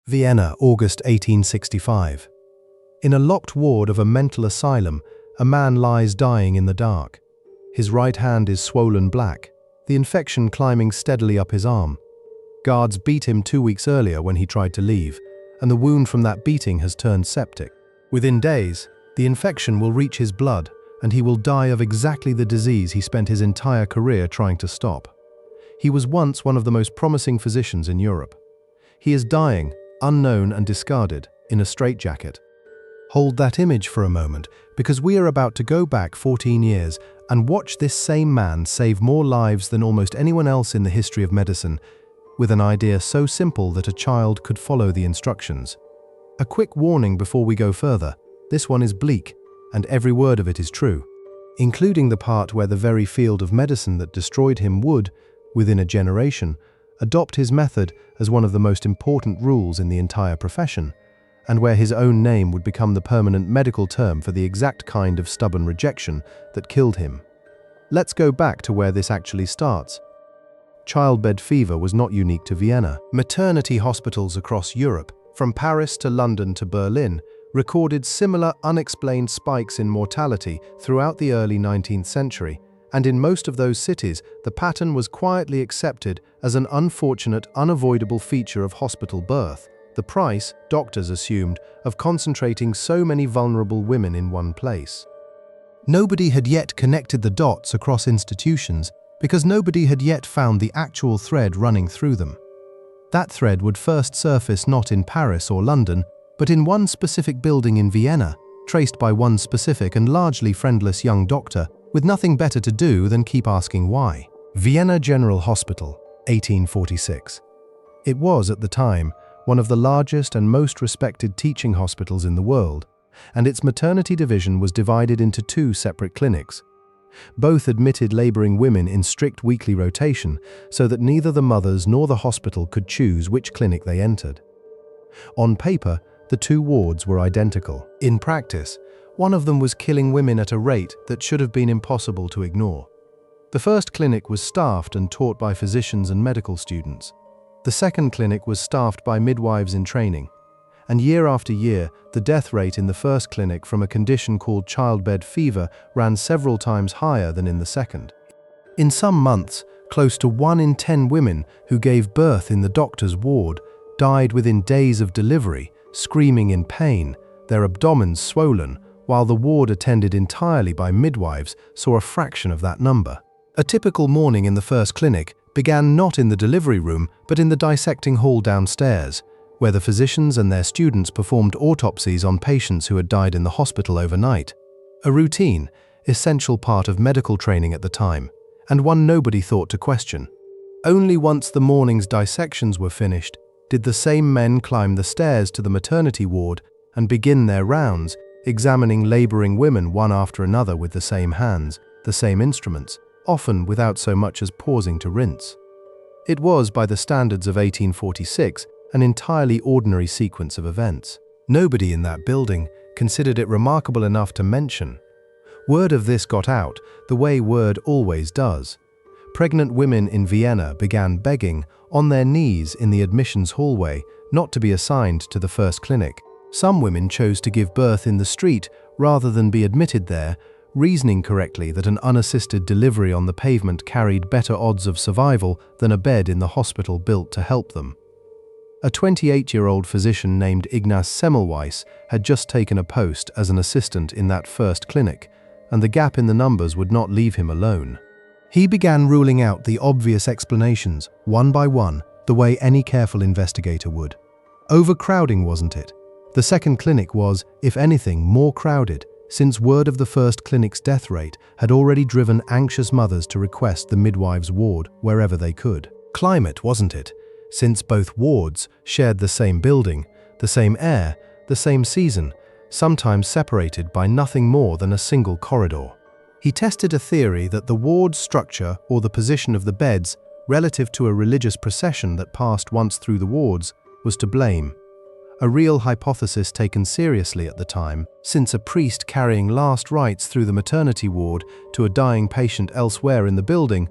Vienna, August 1865. In a locked ward of a mental asylum, a man lies dying in the dark. His right hand is swollen black, the infection climbing steadily up his arm. Guards beat him 2 weeks earlier when he tried to leave, and the wound from that beating has turned septic. Within days, the infection will reach his blood, and he will die of exactly the disease he spent his entire career trying to stop. He was once one of the most promising physicians in Europe. He is dying, unknown and discarded, in a straitjacket. Hold that image for a moment, because we are about to go back 14 years and watch this same man save more lives than almost anyone else in the history of medicine, with an idea so simple that a child could follow the instructions. A quick warning before we go further: this one is bleak, and every word of it is true, including the part where the very field of medicine that destroyed him would, within a generation, adopt his method as one of the most important rules in the entire profession, and where his own name would become the permanent medical term for the exact kind of stubborn rejection that killed him. Let's go back to where this actually starts. Childbed fever was not unique to Vienna. Maternity hospitals across Europe, from Paris to London to Berlin, recorded similar unexplained spikes in mortality throughout the early 19th century, and in most of those cities, the pattern was quietly accepted as an unfortunate, unavoidable feature of hospital birth. The price, doctors assumed, of concentrating so many vulnerable women in one place. Nobody had yet connected the dots across institutions because nobody had yet found the actual thread running through them. That thread would first surface not in Paris or London, but in one specific building in Vienna, traced by one specific and largely friendless young doctor with nothing better to do than keep asking why. Vienna General Hospital, 1846. It was, at the time, one of the largest and most respected teaching hospitals in the world, and its maternity division was divided into 2 separate clinics. Both admitted laboring women in strict weekly rotation, so that neither the mothers nor the hospital could choose which clinic they entered. On paper, the 2 wards were identical. In practice, one of them was killing women at a rate that should have been impossible to ignore. The first clinic was staffed and taught by physicians and medical students. The second clinic was staffed by midwives in training. And year after year, the death rate in the first clinic from a condition called childbed fever ran several times higher than in the second. In some months, close to 1 in 10 women who gave birth in the doctor's ward died within days of delivery, screaming in pain, their abdomens swollen, while the ward attended entirely by midwives saw a fraction of that number. A typical morning in the first clinic began not in the delivery room but in the dissecting hall downstairs, where the physicians and their students performed autopsies on patients who had died in the hospital overnight. A routine, essential part of medical training at the time, and one nobody thought to question. Only once the morning's dissections were finished did the same men climb the stairs to the maternity ward and begin their rounds, examining laboring women one after another with the same hands, the same instruments, often without so much as pausing to rinse. It was, by the standards of 1846, an entirely ordinary sequence of events. Nobody in that building considered it remarkable enough to mention. Word of this got out, the way word always does. Pregnant women in Vienna began begging, on their knees in the admissions hallway, not to be assigned to the first clinic. Some women chose to give birth in the street rather than be admitted there, reasoning correctly that an unassisted delivery on the pavement carried better odds of survival than a bed in the hospital built to help them. A 28-year-old physician named Ignaz Semmelweis had just taken a post as an assistant in that first clinic, and the gap in the numbers would not leave him alone. He began ruling out the obvious explanations, one by one, the way any careful investigator would. Overcrowding, wasn't it? The second clinic was, if anything, more crowded, since word of the first clinic's death rate had already driven anxious mothers to request the midwife's ward wherever they could. Climate, wasn't it? Since both wards shared the same building, the same air, the same season, sometimes separated by nothing more than a single corridor. He tested a theory that the ward's structure or the position of the beds relative to a religious procession that passed once through the wards was to blame. A real hypothesis taken seriously at the time, since a priest carrying last rites through the maternity ward to a dying patient elsewhere in the building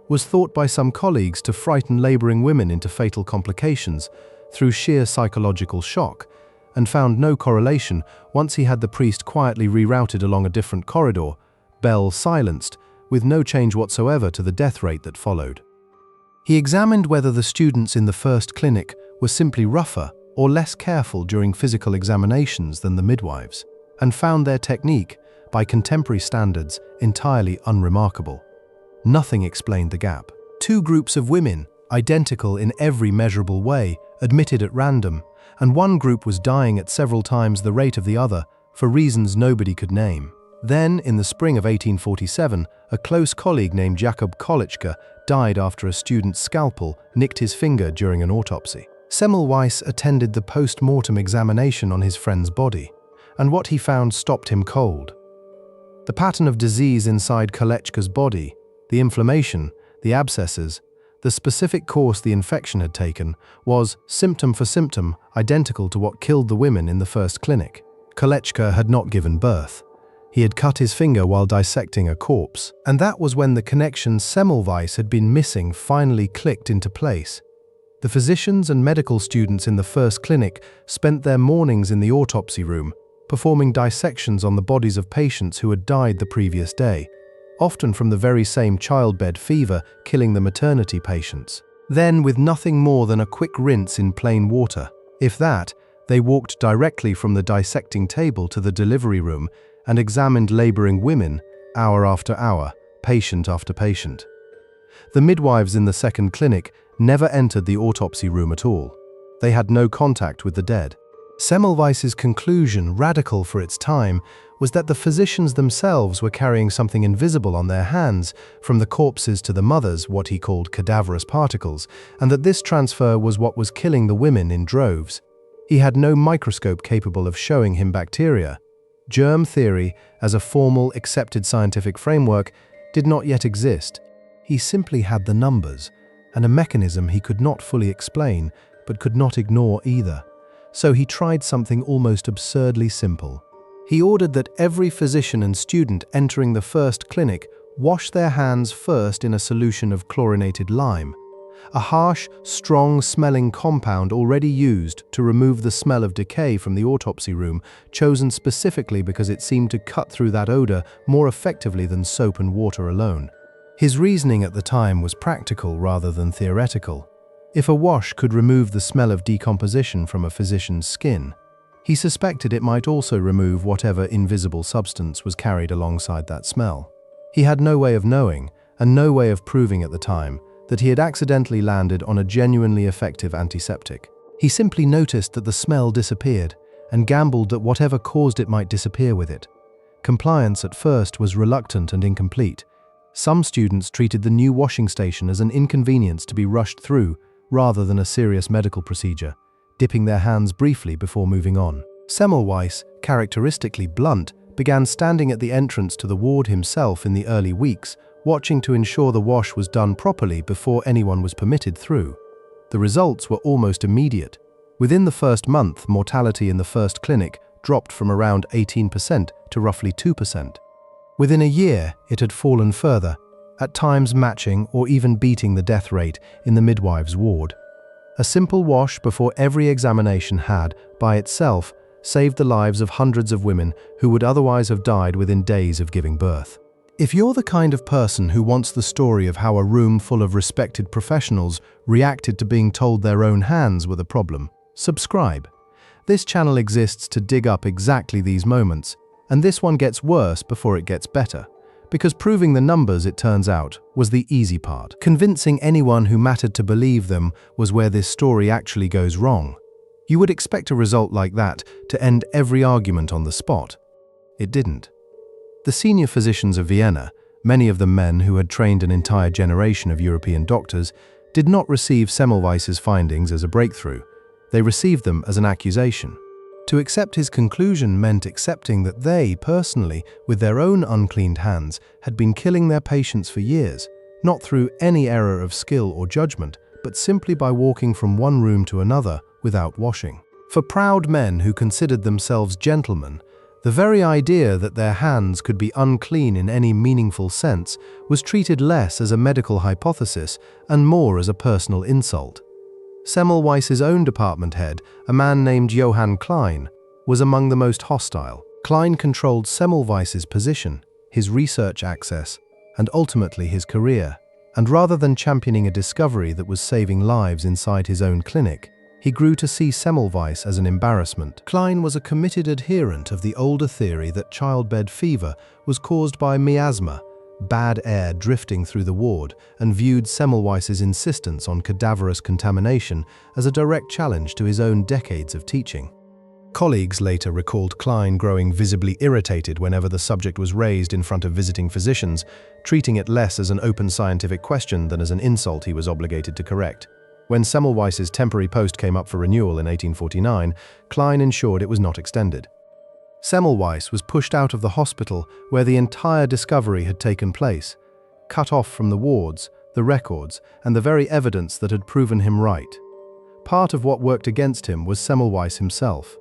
was thought by some colleagues to frighten laboring women into fatal complications, through sheer psychological shock, and found no correlation once he had the priest quietly rerouted along a different corridor, bell silenced, with no change whatsoever to the death rate that followed. He examined whether the students in the first clinic were simply rougher or less careful during physical examinations than the midwives, and found their technique, by contemporary standards, entirely unremarkable. Nothing explained the gap. Two groups of women, identical in every measurable way, admitted at random, and one group was dying at several times the rate of the other, for reasons nobody could name. Then, in the spring of 1847, a close colleague named Jakob Kolichka died after a student's scalpel nicked his finger during an autopsy. Semmelweis attended the post-mortem examination on his friend's body, and what he found stopped him cold. The pattern of disease inside Kolichka's body, the inflammation, the abscesses, the specific course the infection had taken, was, symptom for symptom, identical to what killed the women in the first clinic. Kolichka had not given birth. He had cut his finger while dissecting a corpse, and that was when the connection Semmelweis had been missing finally clicked into place. The physicians and medical students in the first clinic spent their mornings in the autopsy room, performing dissections on the bodies of patients who had died the previous day, often from the very same childbed fever killing the maternity patients. Then, with nothing more than a quick rinse in plain water, if that, they walked directly from the dissecting table to the delivery room and examined laboring women, hour after hour, patient after patient. The midwives in the second clinic never entered the autopsy room at all. They had no contact with the dead. Semmelweis's conclusion, radical for its time, was that the physicians themselves were carrying something invisible on their hands, from the corpses to the mothers, what he called cadaverous particles, and that this transfer was what was killing the women in droves. He had no microscope capable of showing him bacteria. Germ theory, as a formal, accepted scientific framework, did not yet exist. He simply had the numbers, and a mechanism he could not fully explain, but could not ignore either. So he tried something almost absurdly simple. He ordered that every physician and student entering the first clinic wash their hands first in a solution of chlorinated lime, a harsh, strong-smelling compound already used to remove the smell of decay from the autopsy room, chosen specifically because it seemed to cut through that odor more effectively than soap and water alone. His reasoning at the time was practical rather than theoretical. If a wash could remove the smell of decomposition from a physician's skin, he suspected it might also remove whatever invisible substance was carried alongside that smell. He had no way of knowing, and no way of proving at the time, that he had accidentally landed on a genuinely effective antiseptic. He simply noticed that the smell disappeared, and gambled that whatever caused it might disappear with it. Compliance at first was reluctant and incomplete. Some students treated the new washing station as an inconvenience to be rushed through, rather than a serious medical procedure, dipping their hands briefly before moving on. Semmelweis, characteristically blunt, began standing at the entrance to the ward himself in the early weeks, watching to ensure the wash was done properly before anyone was permitted through. The results were almost immediate. Within the first month, mortality in the first clinic dropped from around 18% to roughly 2%. Within a year, it had fallen further, at times matching or even beating the death rate in the midwives' ward. A simple wash before every examination had, by itself, saved the lives of hundreds of women who would otherwise have died within days of giving birth. If you're the kind of person who wants the story of how a room full of respected professionals reacted to being told their own hands were the problem, subscribe. This channel exists to dig up exactly these moments, and this one gets worse before it gets better. Because proving the numbers, it turns out, was the easy part. Convincing anyone who mattered to believe them was where this story actually goes wrong. You would expect a result like that to end every argument on the spot. It didn't. The senior physicians of Vienna, many of them men who had trained an entire generation of European doctors, did not receive Semmelweis's findings as a breakthrough. They received them as an accusation. To accept his conclusion meant accepting that they, personally, with their own uncleaned hands, had been killing their patients for years, not through any error of skill or judgment, but simply by walking from one room to another without washing. For proud men who considered themselves gentlemen, the very idea that their hands could be unclean in any meaningful sense was treated less as a medical hypothesis and more as a personal insult. Semmelweis's own department head, a man named Johann Klein, was among the most hostile. Klein controlled Semmelweis's position, his research access, and ultimately his career. And rather than championing a discovery that was saving lives inside his own clinic, he grew to see Semmelweis as an embarrassment. Klein was a committed adherent of the older theory that childbed fever was caused by miasma, bad air drifting through the ward, and viewed Semmelweis's insistence on cadaverous contamination as a direct challenge to his own decades of teaching. Colleagues later recalled Klein growing visibly irritated whenever the subject was raised in front of visiting physicians, treating it less as an open scientific question than as an insult he was obligated to correct. When Semmelweis's temporary post came up for renewal in 1849, Klein ensured it was not extended. Semmelweis was pushed out of the hospital where the entire discovery had taken place, cut off from the wards, the records, and the very evidence that had proven him right. Part of what worked against him was Semmelweis himself.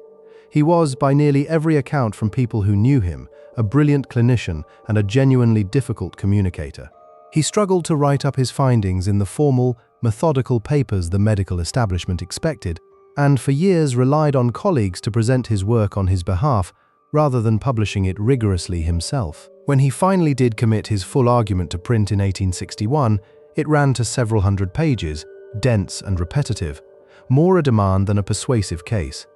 He was, by nearly every account from people who knew him, a brilliant clinician and a genuinely difficult communicator. He struggled to write up his findings in the formal, methodical papers the medical establishment expected, and for years relied on colleagues to present his work on his behalf, rather than publishing it rigorously himself. When he finally did commit his full argument to print in 1861, it ran to several hundred pages, dense and repetitive, more a demand than a persuasive case.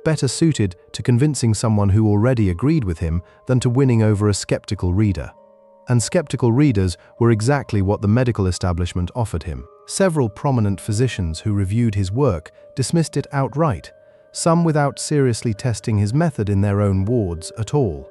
Better suited to convincing someone who already agreed with him than to winning over a skeptical reader. And skeptical readers were exactly what the medical establishment offered him. Several prominent physicians who reviewed his work dismissed it outright, some without seriously testing his method in their own wards at all.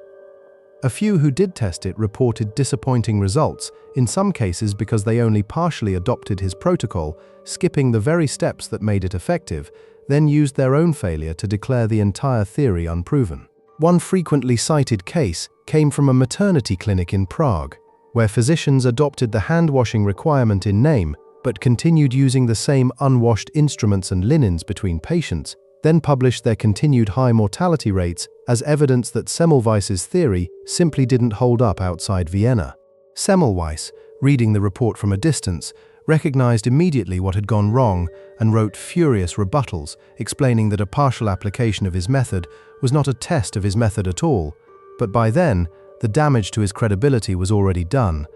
A few who did test it reported disappointing results, in some cases because they only partially adopted his protocol, skipping the very steps that made it effective, then used their own failure to declare the entire theory unproven. One frequently cited case came from a maternity clinic in Prague, where physicians adopted the hand-washing requirement in name, but continued using the same unwashed instruments and linens between patients, then published their continued high mortality rates as evidence that Semmelweis's theory simply didn't hold up outside Vienna. Semmelweis, reading the report from a distance, recognized immediately what had gone wrong and wrote furious rebuttals, explaining that a partial application of his method was not a test of his method at all, but by then, the damage to his credibility was already done,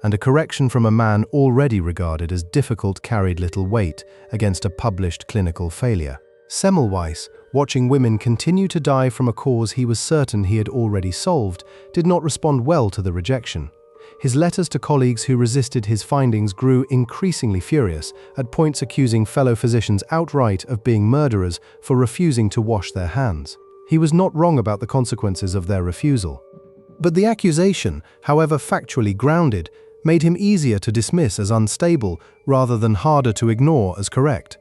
and a correction from a man already regarded as difficult carried little weight against a published clinical failure. Semmelweis, watching women continue to die from a cause he was certain he had already solved, did not respond well to the rejection. His letters to colleagues who resisted his findings grew increasingly furious, at points accusing fellow physicians outright of being murderers for refusing to wash their hands. He was not wrong about the consequences of their refusal. But the accusation, however factually grounded, made him easier to dismiss as unstable rather than harder to ignore as correct.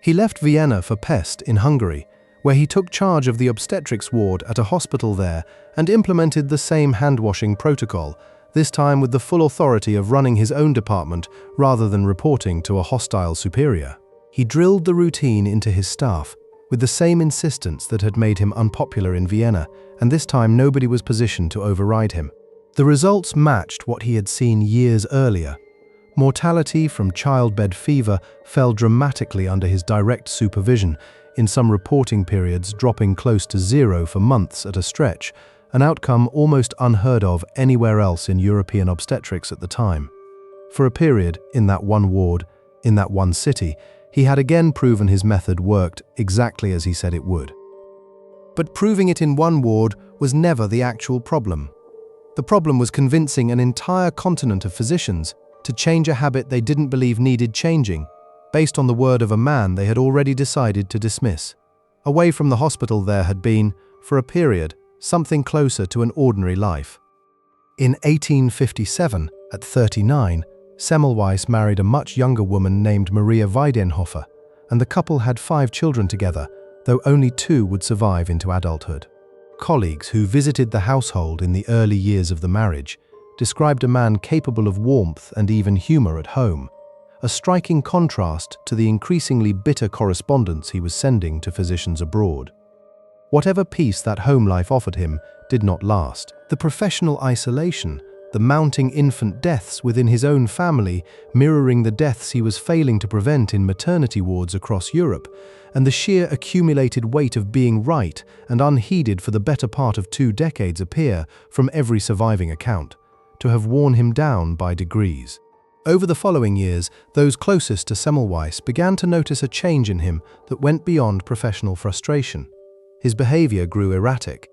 He left Vienna for Pest in Hungary, where he took charge of the obstetrics ward at a hospital there and implemented the same hand-washing protocol, this time with the full authority of running his own department rather than reporting to a hostile superior. He drilled the routine into his staff, with the same insistence that had made him unpopular in Vienna, and this time nobody was positioned to override him. The results matched what he had seen years earlier. Mortality from childbed fever fell dramatically under his direct supervision, in some reporting periods dropping close to zero for months at a stretch, an outcome almost unheard of anywhere else in European obstetrics at the time. For a period, in that one ward, in that one city, he had again proven his method worked exactly as he said it would. But proving it in one ward was never the actual problem. The problem was convincing an entire continent of physicians to change a habit they didn't believe needed changing, based on the word of a man they had already decided to dismiss. Away from the hospital there had been, for a period, something closer to an ordinary life. In 1857, at 39, Semmelweis married a much younger woman named Maria Weidenhofer, and the couple had 5 children together, though only 2 would survive into adulthood. Colleagues who visited the household in the early years of the marriage described a man capable of warmth and even humor at home, a striking contrast to the increasingly bitter correspondence he was sending to physicians abroad. Whatever peace that home life offered him did not last. The professional isolation, the mounting infant deaths within his own family mirroring the deaths he was failing to prevent in maternity wards across Europe, and the sheer accumulated weight of being right and unheeded for the better part of 2 decades appear, from every surviving account, to have worn him down by degrees. Over the following years, those closest to Semmelweis began to notice a change in him that went beyond professional frustration. His behavior grew erratic.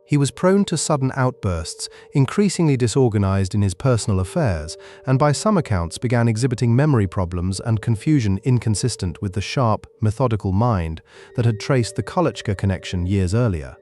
He was prone to sudden outbursts, increasingly disorganized in his personal affairs, and by some accounts began exhibiting memory problems and confusion inconsistent with the sharp, methodical mind that had traced the Kolochka connection years earlier.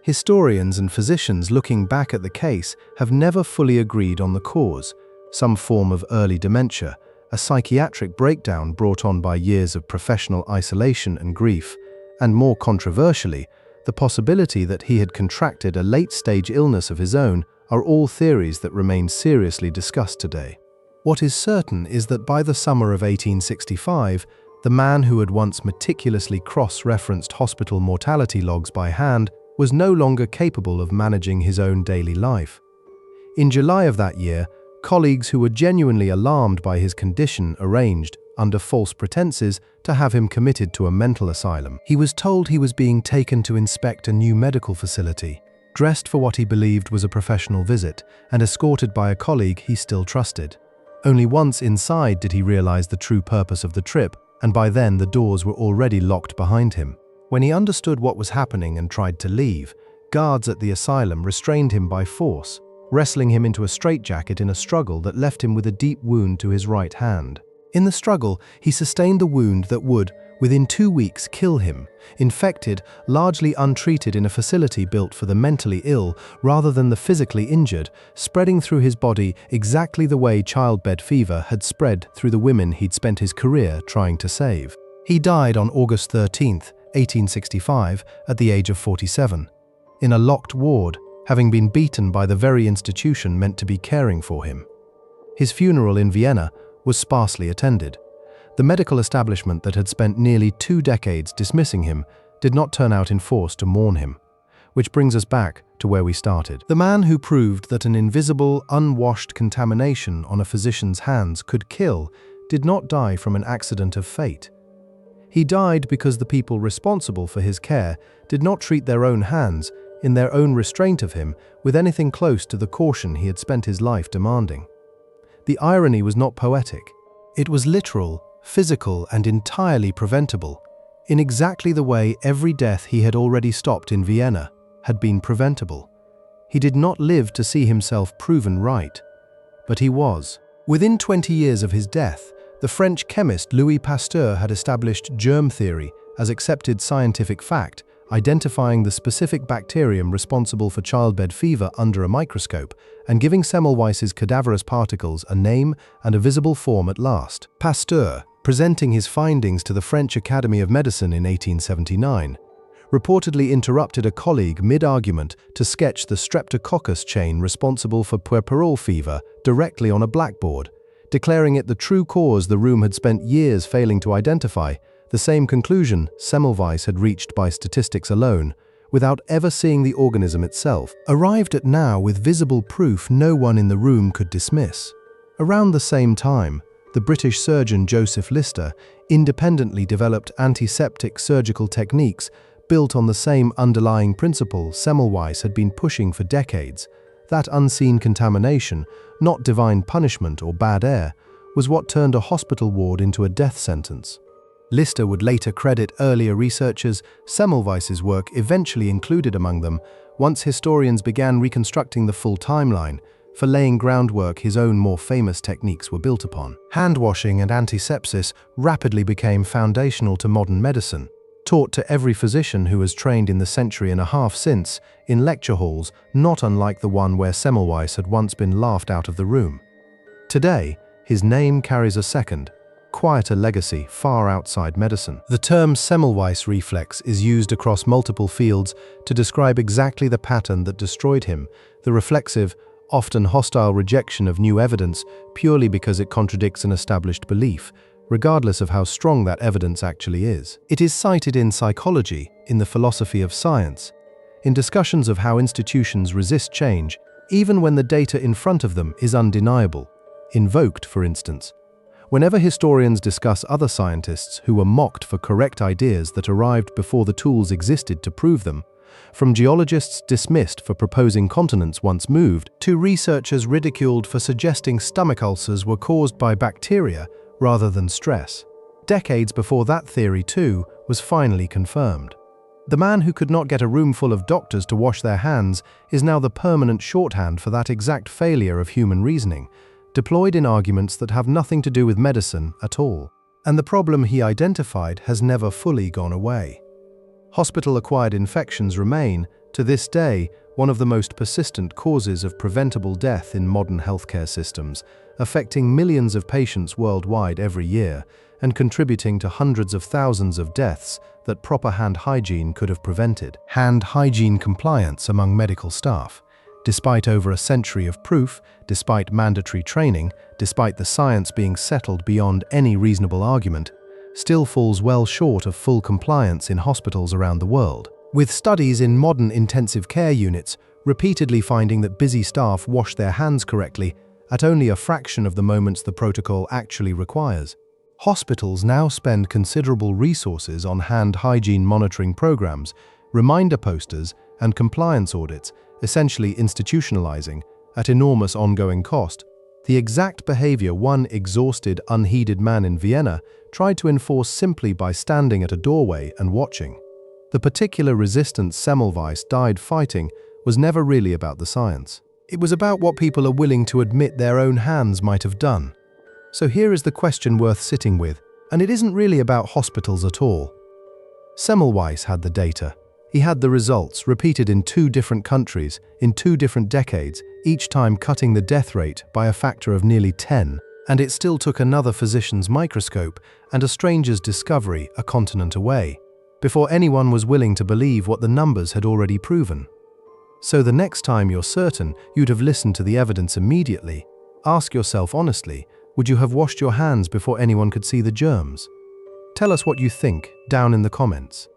Historians and physicians looking back at the case have never fully agreed on the cause: some form of early dementia, a psychiatric breakdown brought on by years of professional isolation and grief, and more controversially, the possibility that he had contracted a late-stage illness of his own, are all theories that remain seriously discussed today. What is certain is that by the summer of 1865, the man who had once meticulously cross-referenced hospital mortality logs by hand was no longer capable of managing his own daily life. In July of that year, colleagues who were genuinely alarmed by his condition arranged, under false pretenses, to have him committed to a mental asylum. He was told he was being taken to inspect a new medical facility, dressed for what he believed was a professional visit, and escorted by a colleague he still trusted. Only once inside did he realize the true purpose of the trip, and by then the doors were already locked behind him. When he understood what was happening and tried to leave, guards at the asylum restrained him by force, wrestling him into a straitjacket in a struggle that left him with a deep wound to his right hand. In the struggle, he sustained the wound that would, within 2 weeks, kill him, infected, largely untreated in a facility built for the mentally ill rather than the physically injured, spreading through his body exactly the way childbed fever had spread through the women he'd spent his career trying to save. He died on August 13, 1865, at the age of 47, in a locked ward, having been beaten by the very institution meant to be caring for him. His funeral in Vienna was sparsely attended. The medical establishment that had spent nearly 2 decades dismissing him did not turn out in force to mourn him, which brings us back to where we started. The man who proved that an invisible, unwashed contamination on a physician's hands could kill did not die from an accident of fate. He died because the people responsible for his care did not treat their own hands, in their own restraint of him, with anything close to the caution he had spent his life demanding. The irony was not poetic. It was literal, physical, and entirely preventable, in exactly the way every death he had already stopped in Vienna had been preventable. He did not live to see himself proven right, but he was. Within 20 years of his death, the French chemist Louis Pasteur had established germ theory as accepted scientific fact, identifying the specific bacterium responsible for childbed fever under a microscope and giving Semmelweis's cadaverous particles a name and a visible form at last. Pasteur, presenting his findings to the French Academy of Medicine in 1879, reportedly interrupted a colleague mid-argument to sketch the streptococcus chain responsible for puerperal fever directly on a blackboard, declaring it the true cause the room had spent years failing to identify, the same conclusion Semmelweis had reached by statistics alone, without ever seeing the organism itself, arrived at now with visible proof no one in the room could dismiss. Around the same time, the British surgeon Joseph Lister independently developed antiseptic surgical techniques built on the same underlying principle Semmelweis had been pushing for decades. That unseen contamination, not divine punishment or bad air, was what turned a hospital ward into a death sentence. Lister would later credit earlier researchers, Semmelweis's work eventually included among them, once historians began reconstructing the full timeline, for laying groundwork his own more famous techniques were built upon. Handwashing and antisepsis rapidly became foundational to modern medicine, taught to every physician who has trained in the century and a half since, in lecture halls not unlike the one where Semmelweis had once been laughed out of the room. Today, his name carries a second, quieter legacy far outside medicine. The term Semmelweis reflex is used across multiple fields to describe exactly the pattern that destroyed him, the reflexive, often hostile rejection of new evidence purely because it contradicts an established belief, regardless of how strong that evidence actually is. It is cited in psychology, in the philosophy of science, in discussions of how institutions resist change, even when the data in front of them is undeniable, invoked, for instance. Whenever historians discuss other scientists who were mocked for correct ideas that arrived before the tools existed to prove them, from geologists dismissed for proposing continents once moved, to researchers ridiculed for suggesting stomach ulcers were caused by bacteria rather than stress. Decades before that theory, too, was finally confirmed. The man who could not get a room full of doctors to wash their hands is now the permanent shorthand for that exact failure of human reasoning, deployed in arguments that have nothing to do with medicine at all. And the problem he identified has never fully gone away. Hospital-acquired infections remain, to this day, one of the most persistent causes of preventable death in modern healthcare systems, affecting millions of patients worldwide every year, and contributing to hundreds of thousands of deaths that proper hand hygiene could have prevented. Hand hygiene compliance among medical staff. Despite over a century of proof, despite mandatory training, despite the science being settled beyond any reasonable argument, still falls well short of full compliance in hospitals around the world, with studies in modern intensive care units repeatedly finding that busy staff wash their hands correctly at only a fraction of the moments the protocol actually requires. Hospitals now spend considerable resources on hand hygiene monitoring programs, reminder posters, and compliance audits, essentially institutionalizing, at enormous ongoing cost, the exact behavior one exhausted, unheeded man in Vienna tried to enforce simply by standing at a doorway and watching. The particular resistance Semmelweis died fighting was never really about the science. It was about what people are willing to admit their own hands might have done. So here is the question worth sitting with, and it isn't really about hospitals at all. Semmelweis had the data. He had the results, repeated in 2 different countries, in 2 different decades, each time cutting the death rate by a factor of nearly 10, and it still took another physician's microscope and a stranger's discovery a continent away, before anyone was willing to believe what the numbers had already proven. So the next time you're certain you'd have listened to the evidence immediately, ask yourself honestly, would you have washed your hands before anyone could see the germs? Tell us what you think down in the comments.